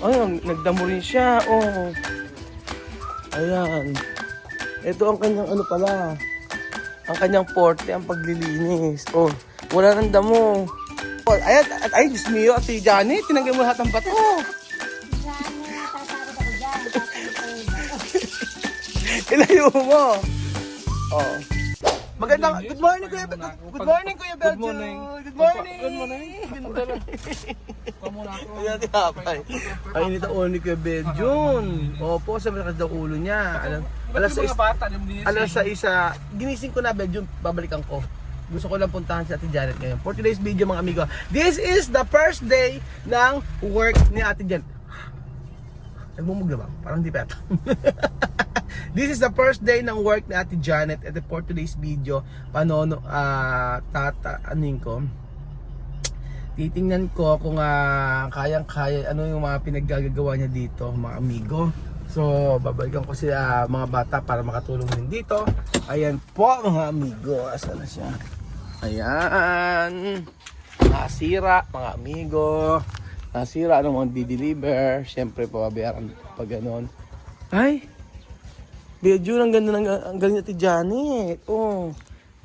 Ay, nagdamo rin siya. Oh. Ayan. Ito ang kanyang ano pala. Ang kanyang porte, ang paglilinis. Oh, wala nang damo. Oh, ayan, ay, Diyos mio, Ate Janet, tinanggal mo lahat ng bato. Ilayo mo. Oh. Magandang, good morning, Kuya Beljo. Good morning, Kuya Beljo. Good morning. Good morning. Good morning. Ayan, tinapay. Ay, nito ulo ni Kuya Beljo. Opo, sa malakas daw ulo niya. Alas sa isa, ginising ko na Beljo, babalikan ko. Gusto ko lang puntahan si Ate Janet ngayon. For today's video mga amigo, this is the first day ng work ni Ate Janet. Nagmumug na ba? Parang hindi pa ito. This is the first day ng work ni Ate Janet. At for today's video, anuin ko. Titingnan ko kung kayang-kaya ano yung mga pinaggagawa niya dito, mga amigo. So, babalikan ko sila mga bata para makatulong din dito. Ayan po mga amigo. Asa na siya? Ayan. Nasira mga amigo. Nasira ng mga di-deliver. Siyempre, pababayaran pag ganon. Ay! Beljo, ang ganda ang galing ni Janet. Oh.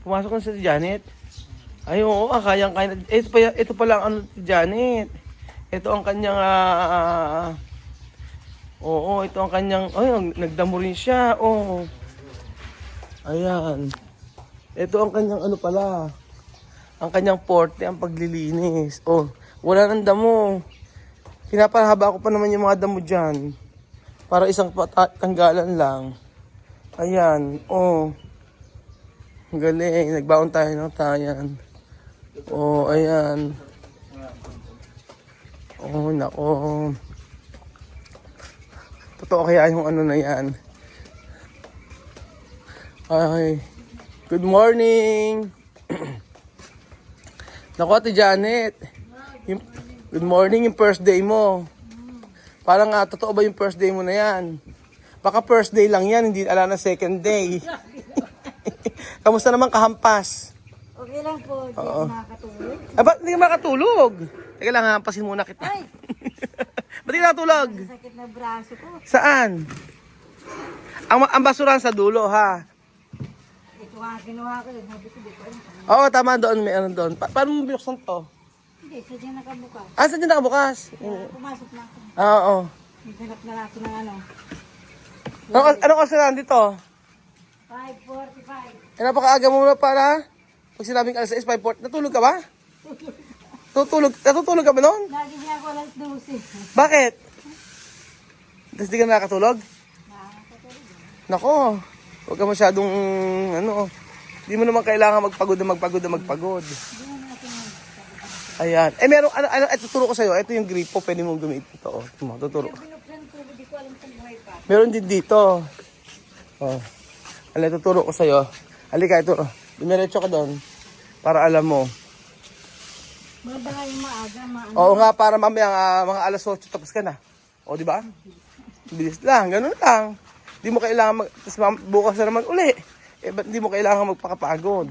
Pumasok na si Janet. Ay, oo, kayang-kaya. Ito pa lang ano ni Janet. Ito ang kanyang oo, ito ang kanyang nagdamo rin siya. Oh. Ayan. Ito ang kanyang ano pala. Ang kanyang porte, ang paglilinis. Oh, wala nang damo. Pinapahaba ko pa naman yung mga damo diyan. Para isang tanggalan lang. Ayan, oh. Ang galing, nagbaon tayo ng tayan. Oh, ayan. Oh, nako. Totoo kaya yung ano na yan. Ay, good morning. Naku, Ate Janet. Good morning, yung first day mo. Parang totoo ba yung first day mo na yan? Baka first day lang yan, hindi ala na second day. Kamusta naman kahampas? Okay lang po, di ako nakakatulog. Ba't hindi ka makatulog? Teka lang, hampasin muna kita. Ay! Ba't hindi ka nakatulog? Sakit na braso ko. Saan? Ang basurahan sa dulo, ha? Ito nga kinuha ko yun. Sabi ko, di ko alam. Oo, tama doon, may ano doon. Paano mo binuksan to? Hindi, sadya nakabukas. Saan din nakabukas? Pumasok na ako. Oo. Naghanap na ako ng ano. Anong kasalanan dito? 5:45. Napakaaga mo na para? Pag sinabing alas 6, 5:40, natulog ka ba? Natutulog ka ba noon? Lagi niya ako alas 12. Bakit? Tapos di ka nakatulog? Nakakatulog. Nako, huwag ka masyadong, di mo naman kailangan magpagod. Hindi na natin Ayan. Meron, ito turo ko sa'yo. Ito yung gripo, pwede mong gamitin ito. Oh, tuturo. binuksan ko, di ko alam kung buhay pa. Meron din dito. Oh. Tuturo ko sa'yo. Halika, ito. Dumiretso ka doon. Para alam mo. Maganda nga yung maaga, Oo nga, para mamaya mga alas 8 tapos ka na. O, di ba? Bilis lang, ganun lang. Di mo kailangan bukas na naman uli. Ba't di mo kailangan magpakapagod?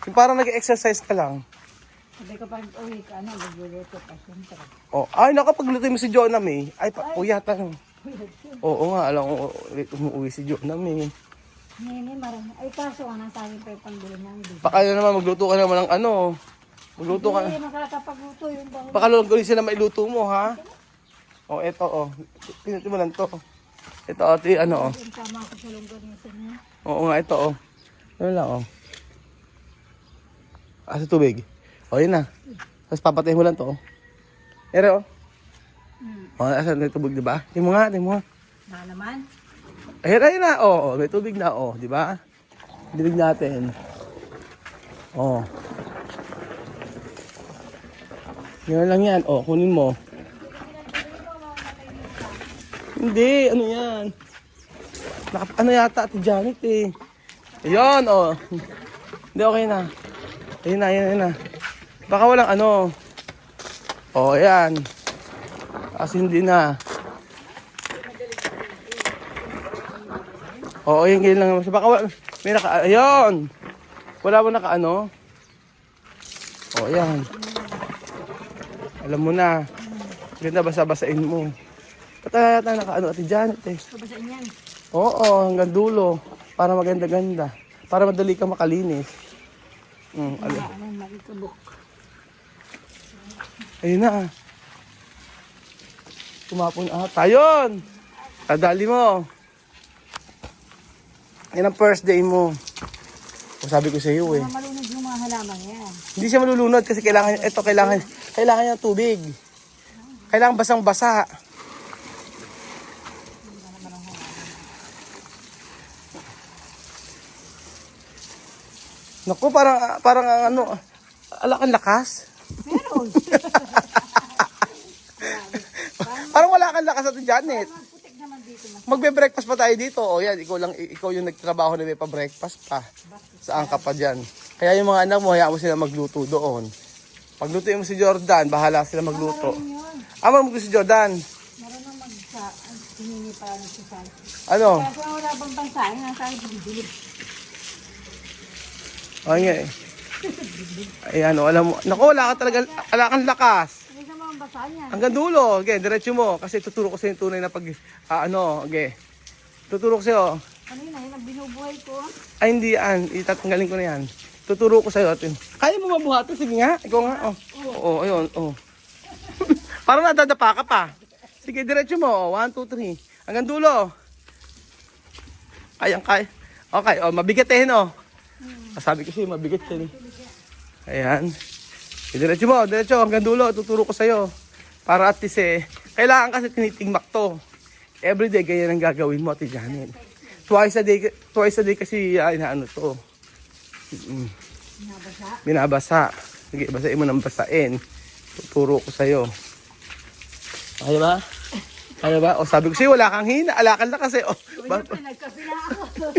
Yung parang nag-exercise ka lang. Sabi ko pag uwi ka, magluluto pa siyempre. Oh, ay, nakapagluto mo si Jonam eh. Ay, puyatan. Oo nga, alam ko, umuwi si Jonam eh. Nene, marami. Ay, kaso nga, nasa akin pa yung pangbili ng hindi. Baka yun naman, magluto ka naman ng Magluto ka. Hindi, makakapagluto yung bango. Baka lugulis na mailuto mo, ha? O, eto, Pinuti mo lang to. Ito, ate, Yung tama ko sa longganisa niya. Oo nga, ito, Ano lang, sa tubig. O, yun na. Tapos papatayin mo lang to, Ere, asan may tubig, di ba? Tingnan mo nga. Na naman? Ayun na, may tubig na, di ba? Dilig natin. Yan lang yan, kunin mo. Hindi, ano yan? Ano yata, Ate Janet eh. Ayun, Hindi, okay na. Ayun na. Baka walang ayan. Kasi hindi na. Yung ganyan lang. Baka may ayun. Wala mo ayan. Alam mo na. Ganda basa-basain mo. Patayata naka Ate Janet eh. Babasaan yan. Oo, hanggang dulo. Para maganda-ganda. Para madali kang makalinis. Makikabok. Ayun na. Tumapon ata. Yun! Kadali mo. Yan ang first day mo. O, sabi ko sa iyo eh. Malunod yung mga halaman yan. Hindi siya malulunod kasi kailangan niya ng tubig. Kailangan basang-basa. Naku, parang ano, alak ang lakas. Meron. Parang wala kang lakas Ate Janet. Putik naman dito. Magbe-breakfast pa tayo dito. O yan, ikaw yung nagtrabaho na may pa-breakfast pa. Saan ka pa dyan? Kaya yung mga anak mo, hayaan mo sila magluto doon. Paglutuin mo si Jordan, bahala sila magluto. Ama mo si Jordan. Marunong magsa. Hiningi para ng susal. Ano? Kasi wala bang bansa, nasa akin bilib. Ay nga eh. Ayan o, alam mo. Naku, wala kang lakas. Ano sa mga basa niya? Hanggang dulo. Okay, diretso mo. Kasi tuturo ko sa yung tunay na okay. Tuturo ko sa'yo. Ano yun, ang binubuhay ko. Ay, hindi yan. Itatanggalin ko na yan. Tuturo ko sa'yo. Kaya mo mabuhatin? Sige nga. Ikaw nga. Oo, ayun. Parang nadadapa ka pa. Sige, diretso mo. 1, 2, 3. Hanggang dulo. Kaya. Okay, mabigat Sabi ko sa'yo, mabigat yan eh. Ayan. Diretso mo, hanggang dulo, tuturo ko sa'yo. Para at least kailangan kasi tinitingmak to. Everyday, ganyan ang gagawin mo, Ate Janet. Twice a day kasi inaano to. Binabasa. Sige, basain mo ng basain. Tuturo ko sa'yo. Kaya ba? O sabi ko sa'yo, wala kang hina. Alakal na kasi. Nagkapila ako.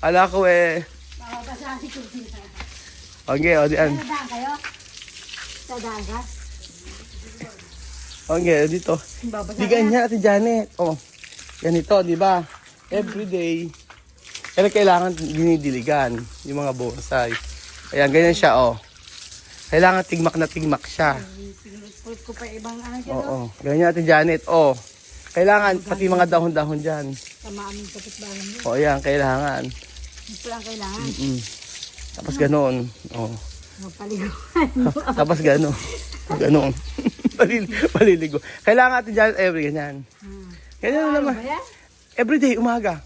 Ala ko Nakabasasi ko sila. Okay, diyan. Nadaan kayo? Sa dagat? Okay, dito. Di ganyan, Ate Janet. Ganito, di ba? Everyday. Kailangan dinidiligan yung mga bonsai. Ayan, ganyan siya, Kailangan tigmak siya. Pulot ko pa ibang siya. Oo, ganyan, Ate Janet. Kailangan, pati mga dahon-dahon dyan. Sa aming kapitbahay mo. Ayan, kailangan. Ito lang kailangan. Tapos ganoon. Magpaliguan. Tapos ganoon. Paliligo. Kailangan Ate Janet every ganyan. Ganyan naman. Ba yan? Everyday, umaga.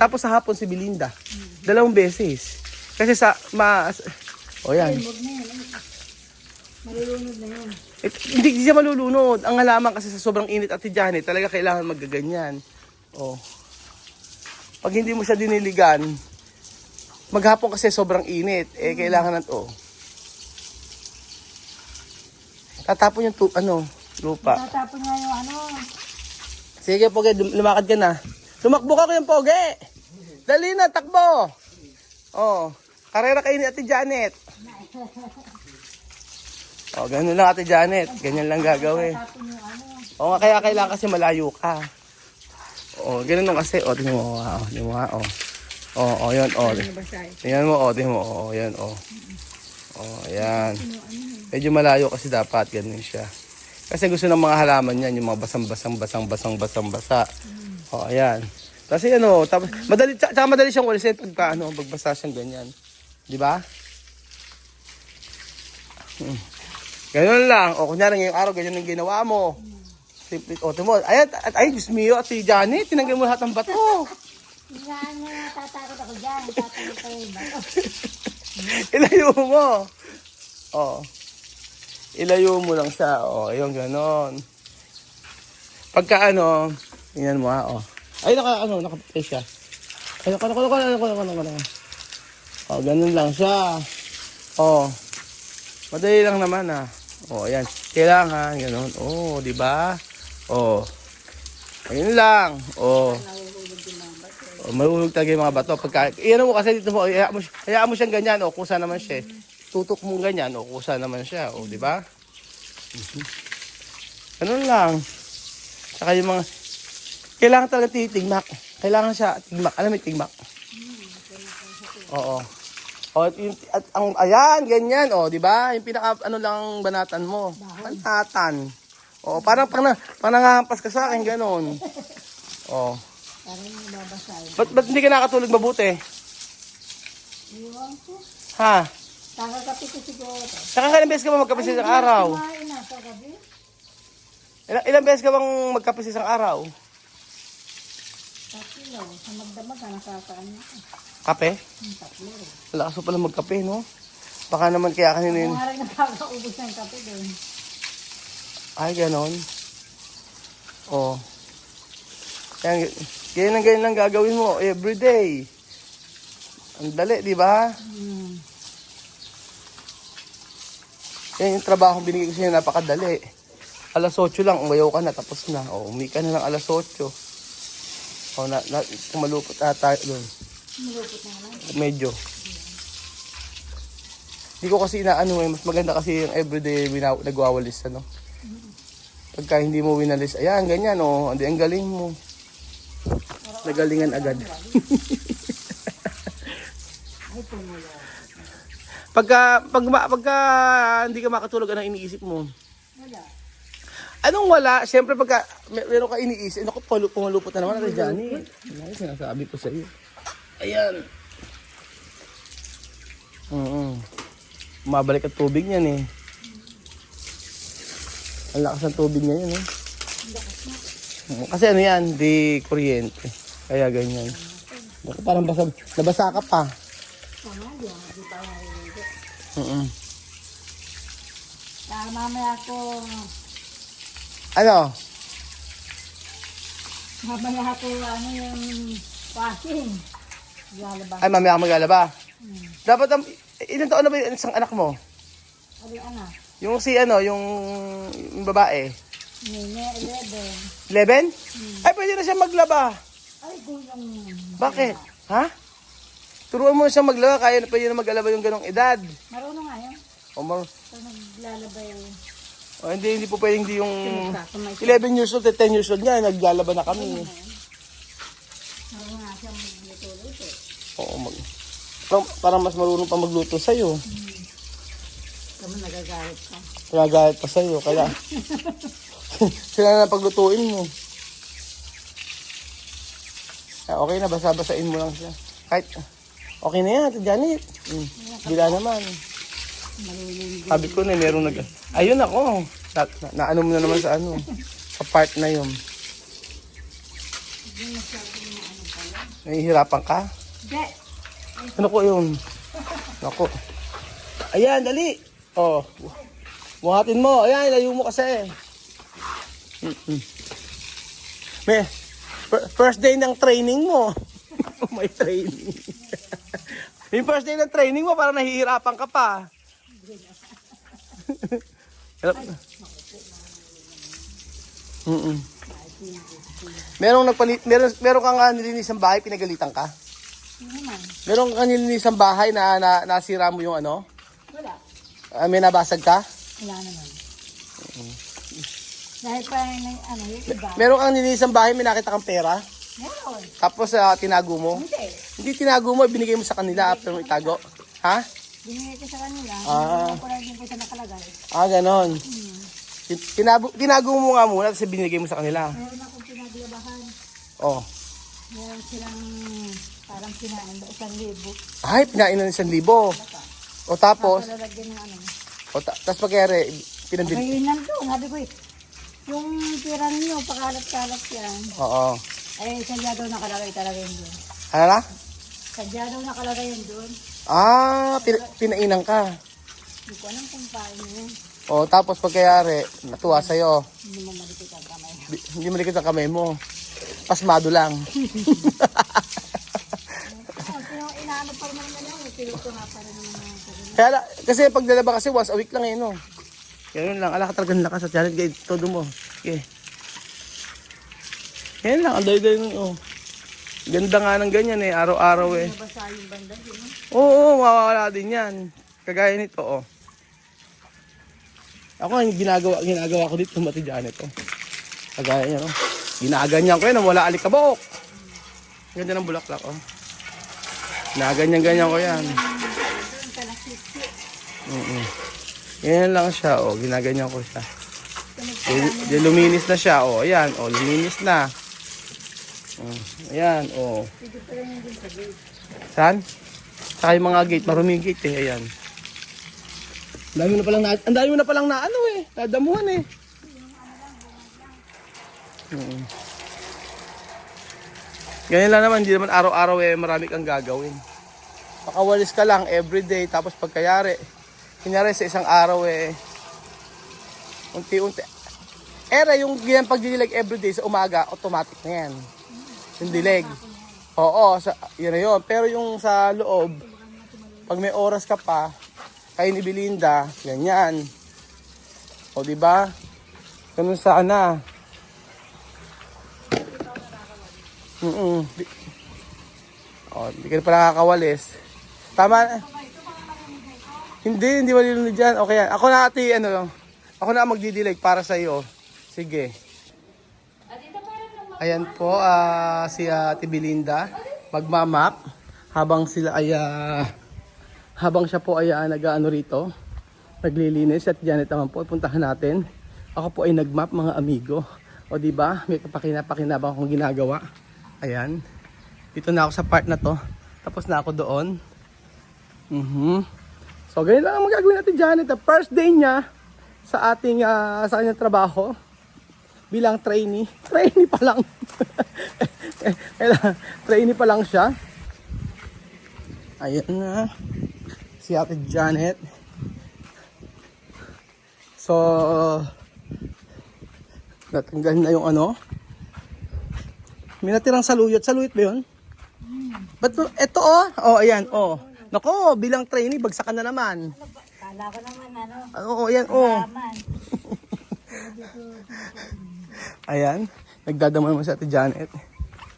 Tapos sa hapon si Belinda. 2 beses. Kasi yan. Huwag na yan. Malulunod na yan. Hindi siya malulunod. Ang halaman kasi sa sobrang init Ate Janet, talaga kailangan maggaganyan. Pag hindi mo siya diniligan, maghapon kasi sobrang init. Kailangan tatapon yung lupa. Tatapon nga yung Sige, Poge, lumakad ka na. Tumakbo ka ko yung Poge. Dali na, takbo. Karera kayo ni Ate Janet. Ganun lang Ate Janet. Ganyan lang gagawin. tatapon yung Kaya kailangan kasi malayo ka. Ganun lang kasi. Tingnan mo. Tingnan mo nga. Yan. Tingnan mo. Tingnan mo. Yan. Ayan. Medyo malayo kasi dapat. Ganun siya. Kasi gusto ng mga halaman yan. Yung mga basang-basa. Ayan. Kasi tapos, madali siyang walisin pagka magbasa siyang ganyan. Di ba? Ganun lang. Kunyari ngayong araw, ganyan ang ginawa mo. Simple. Timo. Ay, Diyos mio, Ate Janet, tinanggal mo lahat ng bato. Tatakot ako dyan. Tatakot ko yung bato. Ilayo mo. Ilayo mo lang siya. Ayun, ganon. Pagka tingnan mo Ay, nakapatay siya. Ay, ganun lang siya. Madali lang naman ayan. Kailangan ganun. Di ba? Ayun lang. Mahuhulog talaga yung mga bato. Pagka, mo kasi dito mo, hayaan mo siyang ganyan. Kusa naman siya. Tutok mong ganyan. Kusa naman siya. Di ba? Ganun lang. Saka yung mga, kailangan talaga titigmak. Kailangan siya tigmak. Alam mo yung tigmak? Ayan, ganyan, di ba? Yung pinaka, lang banatan mo. Banatan. Oo, parang nangahampas ka sa akin, ganon. Oo. Parang yung babasahin. Ba't hindi ka nakatulog mabuti? Iwan ko. Ha? Kakakapi ko siguro. Nakakailang beses ka ba magkape sa isang araw? Kumain na sa gabi. Ilang beses ka bang magkape sa isang araw? Tatlo. Sa magdamag ka, nakakaano ko. Kape? Tatlo rin. Lakas mo pala magkape, no? Baka naman kaya kanina yun. Kung harang nakakaubos ng kape doon. Ay, ganon. Oo. Ganyan lang gagawin mo everyday. Ang dali, di ba? Yan yung trabaho binigay ko sa'yo, napakadali. Alas 8 lang, umayaw ka na, tapos na. O, umi ka na ng alas 8. O, kumalupot tayo doon. Malupot na lang. Medyo. Hindi ko kasi inaano mas maganda kasi yung everyday nagwawalis, ano. Pagka hindi mo winalis, ayan, ganyan, o, hindi, ang galing mo. Nagalingan agad. Ay, tumulo. Pagka hindi ka makatulog, anong iniisip mo? Wala. Anong wala? Siyempre pagka meron ka iniisip, naku, pumalupot na naman natin Johnny. Ano sinasabi ko sa iyo? Ayan. Mabalik ang tubig niyan eh. Ang lakas ng tubig niya yun eh. Kasi ano yan, di kuryente. Kaya ganyan. Naku, parang nabasa ka pa. Tama yun. Di pa mariligo. Dahil mamaya ako ano yung washing. Lalaba. Ay, mamaya ka maglalaba. Dapat, ilan taon na ba yung isang anak mo? Ano yung anak? Yung yung babae. Nene, 11. 11? Ay, pwede na siya maglaba. Ay, gulong. Bakit? Ha? Turuan mo na siya maglaba, kaya na pwede na mag-alaba yung ganong edad. Marunong nga yun. O, Pag naglalaba yung hindi po pwedeng hindi yung kumay. 11 years old at 10 years old niya, naglalaba na kami. Marunong nga siya magluto-luto. Oo, parang mas marunong pa magluto sa'yo. Kamo nagagalit ka. Nagagalit pa sa'yo, kaya sila na paglutuin mo. Okay na, basa-basain mo lang siya. Kahit, okay na yan, Ate Janet. Bila naman. Sabi ko na, merong ayun ako. Naano mo na naman sa sa part na yun. Nahihirapan ka? Hindi. Ano ko yun? Ako. Ayan, dali. Oh. Buhatin mo. Ayan, layo mo kasi. First day ng training mo. May training. Yung first day ng training mo, parang nahihirapan ka pa. Meron kang nilinis ng bahay, pinagalitan ka? Meron kang nilinis ng bahay na nasira mo yung ano? Wala. May nabasag ka? Wala naman. Dahil pa yung iba. Meron kang nilinis ng bahay, may nakita kang pera? Meron. Tapos tinago mo? Hindi. Hindi tinago mo, binigay mo sa kanila after mo itago? Ha? Binigay ko sa kanila. Ah. Hindi ko lang din ko sa nakalagay. Ganon. Tinago mo nga muna, tapos binigay mo sa kanila. Meron akong pinaglabahan. Oh. Meron silang parang pinain ba 1,000. Ay, pinain na ng 1,000. O tapos, Lalagyan ng ano. tapos pagkayari, pinabili. Ay, nandun. Sabi ko yung pira niyo, pakalat-kalat yan. Oo. Ay, sadya daw nakalagay talaga yun doon. Ano na? Sadya daw nakalagay yun doon. Pinainan ka. Hindi ko alam kung paano yun. O tapos pagkayari, natuwa sa'yo. Hindi mo malikit ang kamay. Hindi malikit ang kamay mo. Pasmado lang. Yung inaano pa naman na lang, piluto nga pa rin naman. Kaya, kasi paglalaba kasi once a week lang eh, no? Ganyan lang. Ala ka talagang lakas at yan. Todo mo. Okay. Yan lang. Alday-day mo. Ganda nga ng ganyan eh. Araw-araw eh. Nabasa yung banda din, no? Oo, mawawala din yan. Kagaya nito, oh. Ako, ginagawa ko dito, Mati Janet, oh. Kagaya niya, no? Ginaganyan ko yan, wala alikabok. Ganda ng bulaklak, oh. Ginaganyan-ganyan ko yan. Yan lang siya, oh. Ginaganyan ko siya. Luminis na siya. Oh, ayan. Oh, luminis na. Ayan. Oh. Saan? Saka yung mga gate. Marumi yung gate eh. Ayan. Ang dami mo na palang na ano eh. Nadamuhan eh. Ganyan lang naman. Hindi naman araw-araw eh. Marami kang gagawin. Makawalis ka lang everyday. Tapos pagkayari. Kunyari sa isang araw eh. Unti-unti. Yung ganyan pagdidilig everyday sa umaga, automatic na yan. Yung dilig. Oo, yun na yun. Pero yung sa loob, pag may oras ka pa, kayo ni Belinda, ganyan. O diba? Ganun sana. Hindi ka na pa nakakawalis. Tama na. Hindi malilunod dyan. Okay yan. Ako na ati, ako na magdidilig para sa iyo. Sige. Ayan po, si Ate Belinda. Magmamap. Habang sila ay, habang siya po ay nag-ano rito. Naglilinis. At Janet naman po, puntahan natin. Ako po ay nagmap mga amigo. O diba, may kapakinabangan akong ginagawa. Ayan. Dito na ako sa part na to. Tapos na ako doon. So, ganyan lang ang magagawin natin, Janet. The first day niya sa ating, sa kanyang trabaho. Bilang trainee. Trainee pa lang. Trainee pa lang siya. Ayan na. Si Ate Janet. So, natanggal na yung ano. May natirang saluyot. Saluyot ba yun? Ba't ito ayan, Nako, bilang trainee, bagsakan na naman. Kala ko naman Ayan, Ayan, nagdadamo naman si Ate Janet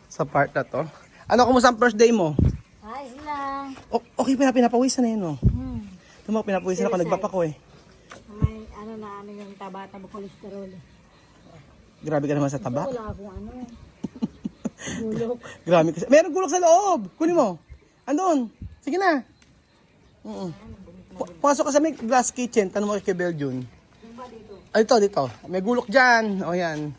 sa part na to. Ano, kumusta ang first day mo? Ay, lang. Okay, pinapawisan na yun, pinapawisan ako, nagbapa ko eh. May yung taba-taba kolesterol. Grabe ka naman sa taba. Wala akong gulok. Grabe kasi. Meron gulok sa loob. Kunin mo. Andun. Sige na. Pasok ka sa may glass kitchen. Tanong mo kay Belgium. Dito. May gulok dyan. O yan.